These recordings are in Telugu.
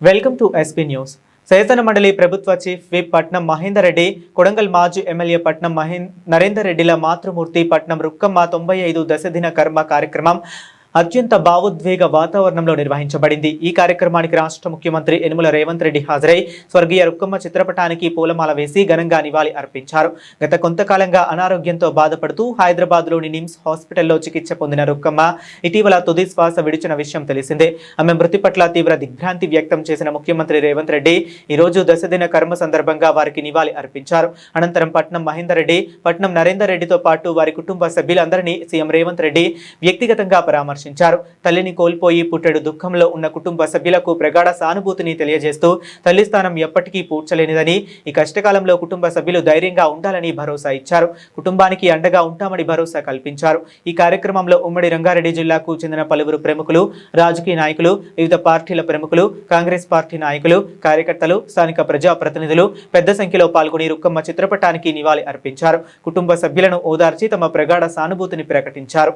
Welcome to SP news. శాసన మండలి ప్రభుత్వ చీఫ్ విప్ పట్నం మహేందర్ రెడ్డి, కొడంగల్ మాజీ ఎమ్మెల్యే పట్నం నరేందర్ రెడ్డిల మాతృమూర్తి పట్నం రుక్కమ్మ 95 దశదిన కర్మ కార్యక్రమం అత్యంత భావోద్వేగ వాతావరణంలో నిర్వహించబడింది. ఈ కార్యక్రమానికి రాష్ట్ర ముఖ్యమంత్రి యనమల రేవంత్ రెడ్డి హాజరై స్వర్గీయ రుక్కమ్మ చిత్రపటానికి పూలమాల వేసి ఘనంగా నివాళి అర్పించారు. గత కొంతకాలంగా అనారోగ్యంతో బాధపడుతూ హైదరాబాద్లోని నిమ్స్ హాస్పిటల్లో చికిత్స పొందిన రుక్కమ్మ ఇటీవల తుది శ్వాస విడిచిన విషయం తెలిసిందే. ఆమె మృతి పట్ల తీవ్ర దిగ్భ్రాంతి వ్యక్తం చేసిన ముఖ్యమంత్రి రేవంత్ రెడ్డి ఈరోజు దశదిన కర్మ సందర్భంగా వారికి నివాళి అర్పించారు. అనంతరం పట్నం మహేందర్ రెడ్డి, పట్నం నరేందర్ రెడ్డితో పాటు వారి కుటుంబ సభ్యులందరినీ సీఎం రేవంత్ రెడ్డి వ్యక్తిగతంగా పరామర్శించారు. తల్లిని కోల్పోయి పుట్టెడు దుఃఖంలో ఉన్న కుటుంబ సభ్యులకు ప్రగాఢ సానుభూతిని తెలియజేస్తూ తల్లి స్థానం ఎప్పటికీ పూడ్చలేనిదని, ఈ కష్టకాలంలో కుటుంబ సభ్యులు ధైర్యంగా ఉండాలని భరోసా ఇచ్చారు. కుటుంబానికి అండగా ఉంటామని భరోసా కల్పించారు. ఈ కార్యక్రమంలో ఉమ్మడి రంగారెడ్డి జిల్లాకు చెందిన పలువురు ప్రముఖులు, రాజకీయ నాయకులు, వివిధ పార్టీల ప్రముఖులు, కాంగ్రెస్ పార్టీ నాయకులు, కార్యకర్తలు, స్థానిక ప్రజాప్రతినిధులు పెద్ద సంఖ్యలో పాల్గొని రుక్కమ్మ చిత్రపటానికి నివాళి అర్పించారు. కుటుంబ సభ్యులను ఓదార్చి తమ ప్రగాఢ సానుభూతిని ప్రకటించారు.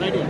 సైడ్